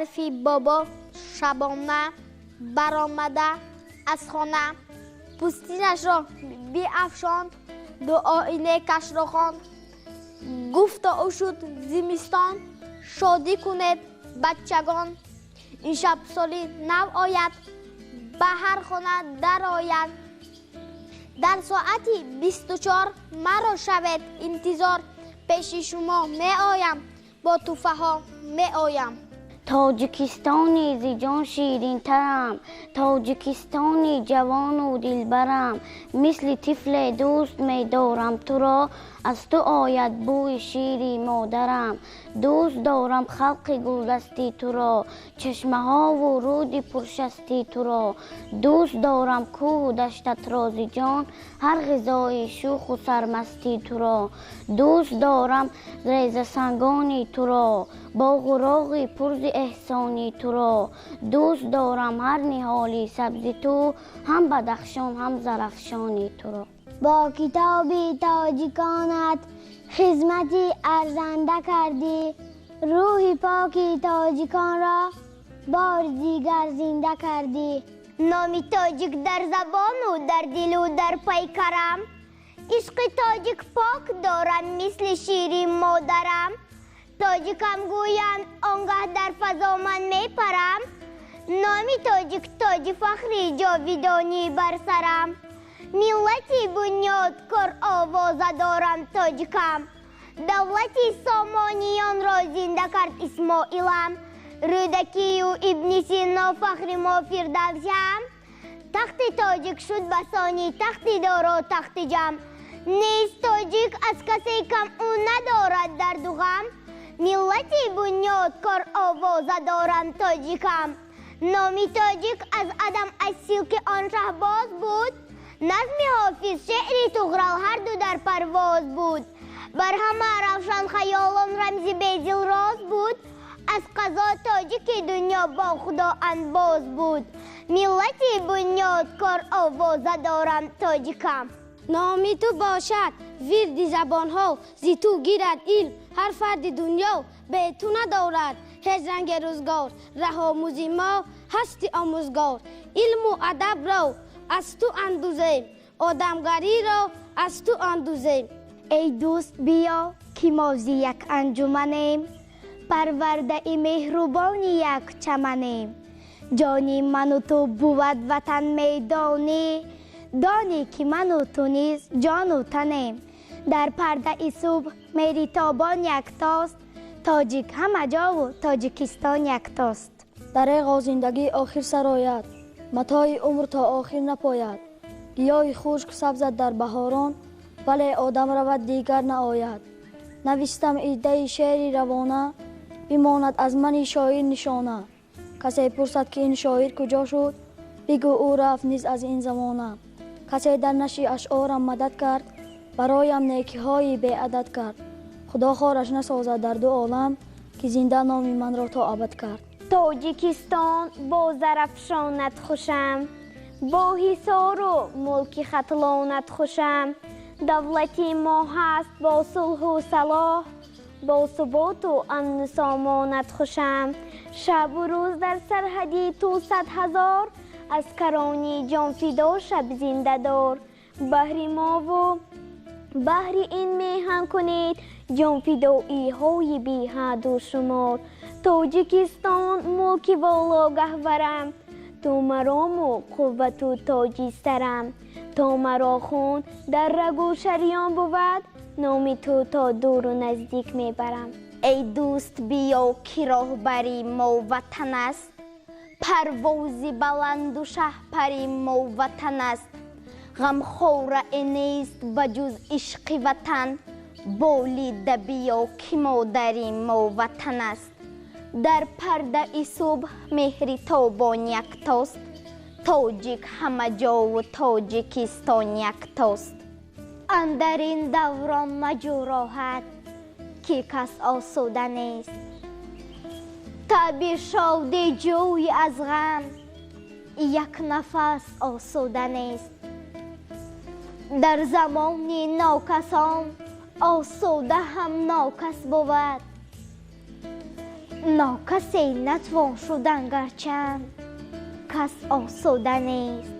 حرفی بابا شبانه برآمده از خانه، پوستینش را بی افشاند، دو آینه کش را خواند. گفت او شد زمستان، شادی کنید بچگان. این شب سالی نو آید، به هر خانه در آید. در ساعتی 24 مرا شود انتظار، پیش شما می آیم، با توفه ها می آیم. تاجیکستانی ز جان شیرین ترم، تاجیکستانی جوان و دلبرم. مثل طفل دوست می دارم تو را، از تو آید بوی شیری مادرم. دوست دارم خلق گلدستی تو را، چشمه ها و رود پرشستی تو را. دوست دارم کوه و دشتت را ز جان، هر غذای شوخ و سرمستی تو را. دوست دارم ریزه سنگانی تو را، باغ و راغ پر ز احسانی تو را. دوست دارم هر نهالی سبز تو، هم بدخشان هم زرافشانی تو را. با کتاب تاجیکانت خدمتی ارزنده کردی، روح پاک تاجیکان را بار دیگر زنده کردی. نام تاجیک در زبان و در دل و در پیکرم، عشق تاجیک پاک دارم مثل شیر مادرم. تاجیکم گویند آنگه در فضا من می پرم، نام تاجیک تاج فخری جاویدانی بر سرم. ملتی بنیادکار آوازه دارم تاجیکم، دولتی سامانیان را زنده کرد اسماعیلم. رودکی و ابن سینا فخر ما فردوسیم، تخت تاجیک شد بسانی تخت دارا تخت جم. نیست تاجیک از کسی کم او ندارد درد و غم، ملتی بنیادکار آوازه دارم تاجیکم. نامی تاجیک از عدم اصیل که آن شهباز بود، نظم حافظ شعری تغرل هر دو در پرواز بود. بر همه روشن خیالان رمزی بیدل راز بود، از قضا تاجیک دنیا با خدا انباز بود. ملتی بنیادکار آوازه دارم تاجیکم. نامی تو باشد ورد زبان ها، زی تو گیرد علم هر فرد دنیا. به تو ندارد هیچ رنگ روزگار، ره آموزی ما هستی آموزگار. علم و ادب را از تو اندوزیم، آدمگری را از تو اندوزیم. ای دوست بیا که ما ز یک انجمنیم، پرورده مهربانی یک چمنیم. جانی من و تو بود وطن میدانی، دانی که من و تو نیز جان و تنیم. در پرده صبح میری تابان یکتاست، تاجیک همه جا و تاجیکستان یکتاست. دریغا زندگی آخر سرآید، متاع عمر تا آخر نپاید. گیاه خشک سبزد در بهاران، ولی آدم رود دیگر نآید. نوشتم ایده شعری روانه، بماند از من شاعر نشانه. کسی پرسد که این شاعر کجا شد، بگو او رفت نیز از این زمانه. کسی در نشر اشعارم مدد کرد، برایم نیکی های بی عدد کرد. خدا خارش نسازد در دو عالم، که زنده نام من را تا ابد کرد. تاجیکستان با زرافشانت خوشم، با حصار و ملک ختلانت خوشم. دولتی ما هست با صلح و صلاح، با ثبات و امن و سامانت خوشم. شب و روز در سرحدی تو 100,000، از کرانی جان فدا شب زنده دار. بهر ما و بهر این میهن کنید، جان فدایی های بی حد و شمار. تاجیکستان ملک والا گهورم، تو مرام و قوت و تاجی سرم. تا مرا خون در رگ و شریان بود، نام تو تا دور و نزدیک میبرم. ای دوست بیا که راهبری ما وطن است، پروازی بلند و شهپری ما وطن است. غمخواره نیست بجز عشق وطن، بالیده بیا که مادری ما وطن است. در پرده صبح مهر تابان یکتاست، تاجیک همه جا و تاجیکستان یکتاست. اندر این دوران مجو راحت، که کس آسوده نیست. طبع شادی جوی از غم، یک نفس آسوده نیست. در زمان ناکسان آسوده هم ناکس بود، ناکسی نتوان شدن گرچند کس آسوده نیست.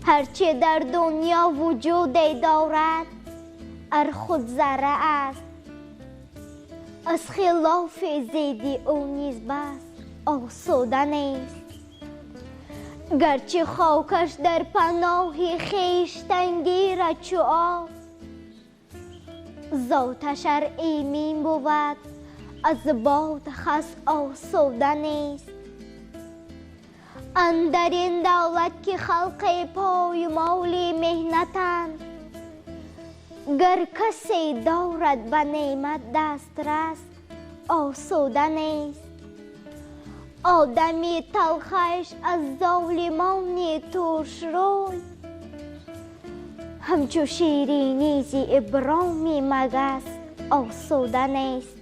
هرچه در دنیا وجودی دارد ار خود ذره است، از خلاف ضد او نیز بس آسوده نیست. گرچه خاکش در پناه خویشتن گیرد چو آب، ذاتش ار ایمن بود از باد خس آسوده نیست. اندر این دولت که خلق پایمال محنتند، گر کسی دارد به نعمت دسترس آسوده نیست. آدمی تلخش از ظالمان ترش روی، همچو شیرینی ز ابرام مگس آسوده نیست.